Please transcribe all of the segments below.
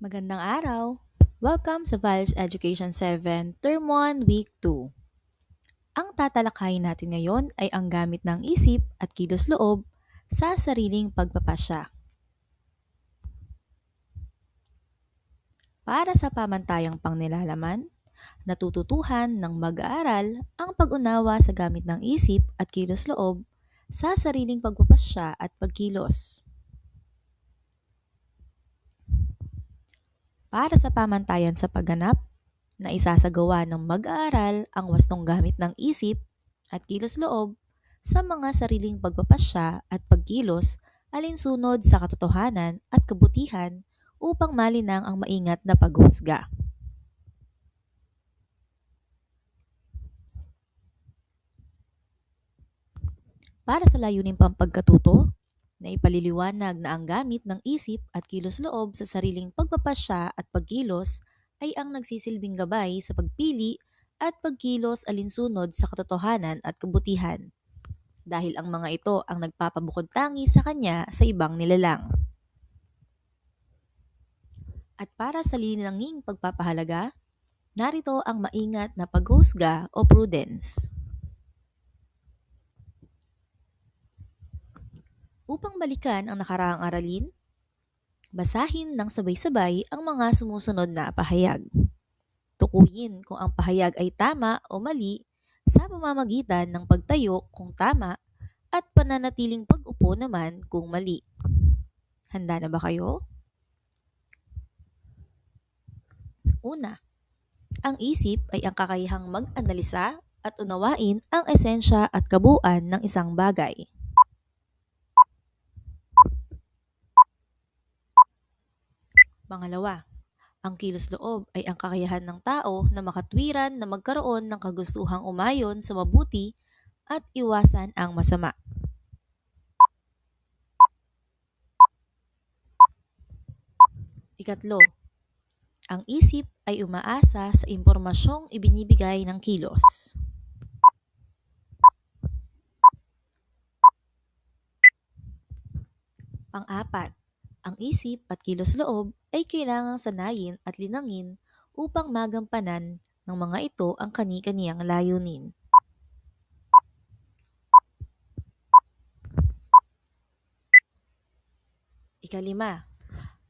Magandang araw! Welcome sa Values Education 7, Term 1, Week 2. Ang tatalakayin natin ngayon ay ang gamit ng isip at kilos-loob sa sariling pagpapasya. Para sa pamantayang pangnilalaman, natututuhan ng mag-aaral ang pag-unawa sa gamit ng isip at kilos-loob sa sariling pagpapasya at pagkilos. Para sa pamantayan sa pagganap, na isasagawa ng mag-aaral ang wastong gamit ng isip at kilos-loob sa mga sariling pagpapasya at pagkilos alinsunod sa katotohanan at kabutihan upang malinang ang maingat na paghuhusga. Para sa layuning pampagkatuto, na ipaliliwanag na ang gamit ng isip at kilos-loob sa sariling pagpapasya at pagkilos ay ang nagsisilbing gabay sa pagpili at pagkilos alinsunod sa katotohanan at kabutihan, dahil ang mga ito ang nagpapabukod tangi sa kanya sa ibang nilalang. At para sa linanging pagpapahalaga, narito ang maingat na paghusga o prudence. Upang balikan ang nakaraang aralin, basahin ng sabay-sabay ang mga sumusunod na pahayag. Tukuyin kung ang pahayag ay tama o mali sa pamamagitan ng pagtayo kung tama at pananatiling pag-upo naman kung mali. Handa na ba kayo? Una, ang isip ay ang kakayahang mag-analisa at unawain ang esensya at kabuuan ng isang bagay. Pangalawa, ang kilos-loob ay ang kakayahan ng tao na makatwiran na magkaroon ng kagustuhang umayon sa mabuti at iwasan ang masama. Ikatlo, ang isip ay umaasa sa impormasyong ibinibigay ng kilos. Pang-apat, ang isip at kilos-loob ay kailangang sanayin at linangin upang magampanan ng mga ito ang kani-kaniyang layunin. Ikalima,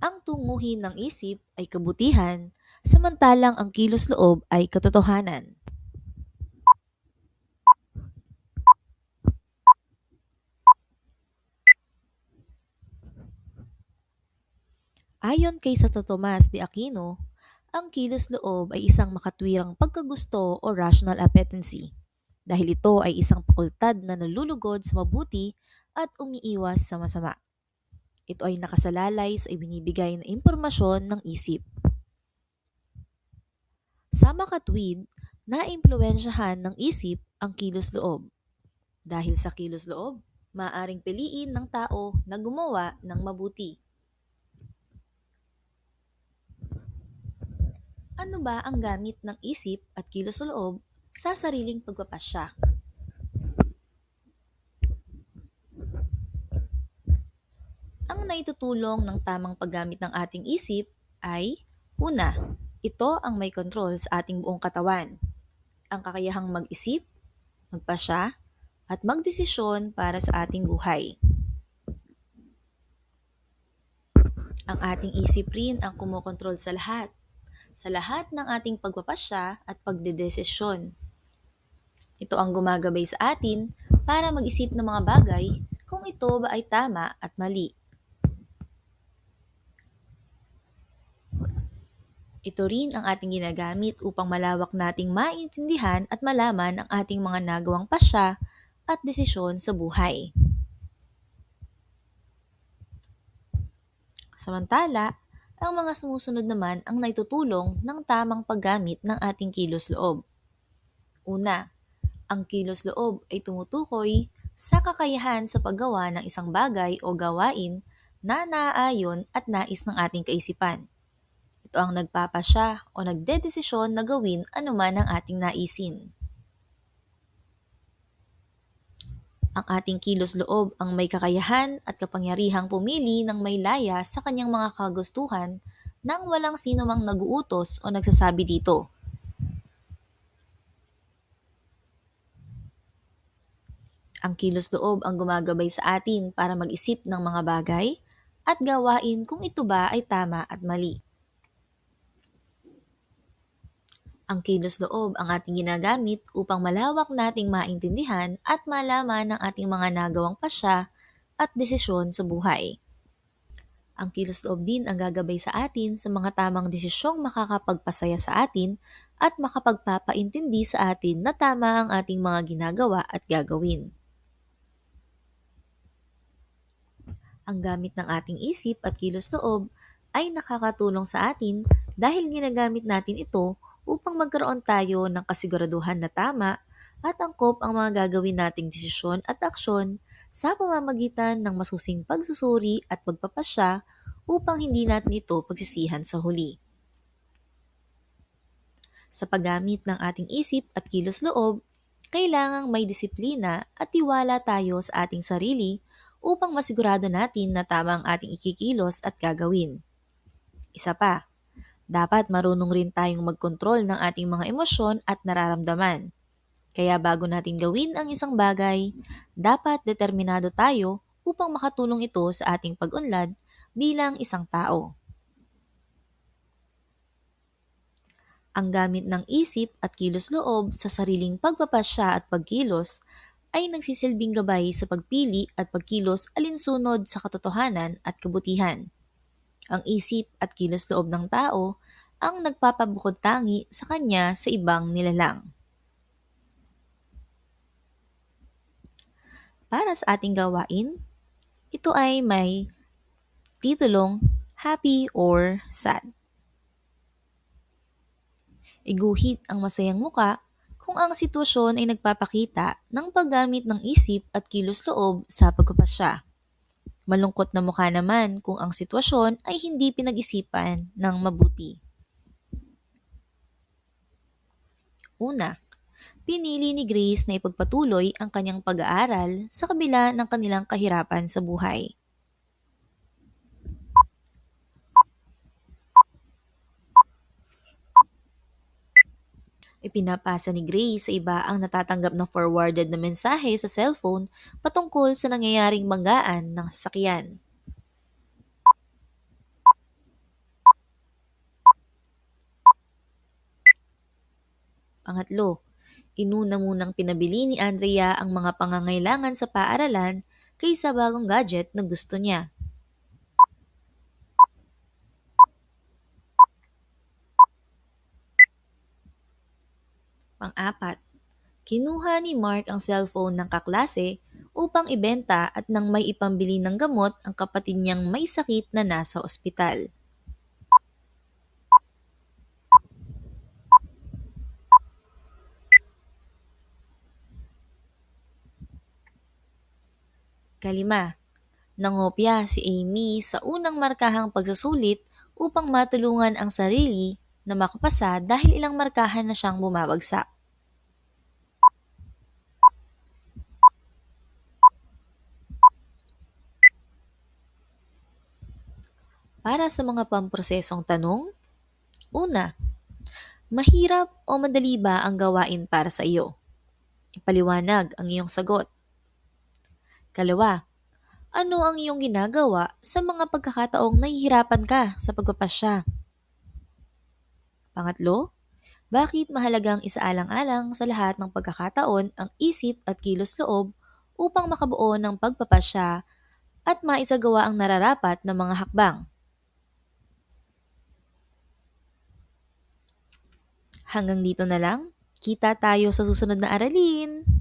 ang tunguhin ng isip ay kabutihan, samantalang ang kilos-loob ay katotohanan. Ayon kay Santo Tomas de Aquino, ang kilos-loob ay isang makatwirang pagkagusto o rational appetency, dahil ito ay isang fakultad na nalulugod sa mabuti at umiiwas sa masama. Ito ay nakasalalay sa ibinibigay na impormasyon ng isip. Sa makatwid, naimpluwensyahan ng isip ang kilos-loob. Dahil sa kilos-loob, maaaring piliin ng tao na gumawa ng mabuti. Ano ba ang gamit ng isip at kilos-loob sa sariling pagpapasya? Ang naitutulong ng tamang paggamit ng ating isip ay: una, ito ang may kontrol sa ating buong katawan. Ang kakayahang mag-isip, magpasya, at magdesisyon para sa ating buhay. Ang ating isip rin ang kumokontrol sa lahat ng ating pagpapasya at pagdedesisyon. Ito ang gumagabay sa atin para mag-isip ng mga bagay kung ito ba ay tama at mali. Ito rin ang ating ginagamit upang malawak nating maintindihan at malaman ang ating mga nagawang pasya at desisyon sa buhay. Samantala, ang mga sumusunod naman ang naitutulong ng tamang paggamit ng ating kilos-loob. Una, ang kilos-loob ay tumutukoy sa kakayahan sa paggawa ng isang bagay o gawain na naaayon at nais ng ating kaisipan. Ito ang nagpapasya o nagdedesisyon na gawin anuman ang ating naisin. Ang ating kilos-loob ang may kakayahan at kapangyarihang pumili ng may laya sa kanyang mga kagustuhan nang walang sino mang naguutos o nagsasabi dito. Ang kilos loob ang gumagabay sa atin para mag-isip ng mga bagay at gawain kung ito ba ay tama at mali. Ang kilos loob ang ating ginagamit upang malawak nating maintindihan at malaman ang ating mga nagawang pasya at desisyon sa buhay. Ang kilos loob din ang gagabay sa atin sa mga tamang desisyong makakapagpasaya sa atin at makapagpapaintindi sa atin na tama ang ating mga ginagawa at gagawin. Ang gamit ng ating isip at kilos loob ay nakakatulong sa atin dahil ginagamit natin ito upang magkaroon tayo ng kasiguraduhan na tama at angkop ang mga gagawin nating desisyon at aksyon sa pamamagitan ng masusing pagsusuri at pagpapasya upang hindi natin ito pagsisihan sa huli. Sa paggamit ng ating isip at kilos loob, kailangang may disiplina at tiwala tayo sa ating sarili upang masigurado natin na tama ang ating ikikilos at gagawin. Isa pa, dapat marunong rin tayong magkontrol ng ating mga emosyon at nararamdaman. Kaya bago natin gawin ang isang bagay, dapat determinado tayo upang makatulong ito sa ating pag-unlad bilang isang tao. Ang gamit ng isip at kilos-loob sa sariling pagpapasya at pagkilos ay nagsisilbing gabay sa pagpili at pagkilos alinsunod sa katotohanan at kabutihan. Ang isip at kilos-loob ng tao ang nagpapabukod tangi sa kanya sa ibang nilalang. Para sa ating gawain, ito ay may titulong Happy or Sad. Iguhit ang masayang muka kung ang sitwasyon ay nagpapakita ng paggamit ng isip at kilos-loob sa pagpapasya. Malungkot na mukha naman kung ang sitwasyon ay hindi pinag-isipan ng mabuti. Una, pinili ni Grace na ipagpatuloy ang kanyang pag-aaral sa kabila ng kanilang kahirapan sa buhay. Ipinapasa ni Grace sa iba ang natatanggap na forwarded na mensahe sa cellphone patungkol sa nangyayaring banggaan ng sasakyan. Pangatlo, inuna munang pinabili ni Andrea ang mga pangangailangan sa paaralan kaysa bagong gadget na gusto niya. Pang-apat, kinuha ni Mark ang cellphone ng kaklase upang ibenta at nang may ipambili ng gamot ang kapatid niyang may sakit na nasa ospital. Kalima, nangopya si Amy sa unang markahang pagsusulit upang matulungan ang sarili na makapasa dahil ilang markahan na siyang bumabagsak. Para sa mga pamprosesong tanong, una, mahirap o madali ba ang gawain para sa iyo? Ipaliwanag ang iyong sagot. Kalawa, ano ang iyong ginagawa sa mga pagkakataong nahihirapan ka sa pagpapasya? Pangatlo, bakit mahalagang isaalang-alang sa lahat ng pagkakataon ang isip at kilos-loob upang makabuo ng pagpapasya at maisagawa ang nararapat na mga hakbang? Hanggang dito na lang. Kita tayo sa susunod na aralin.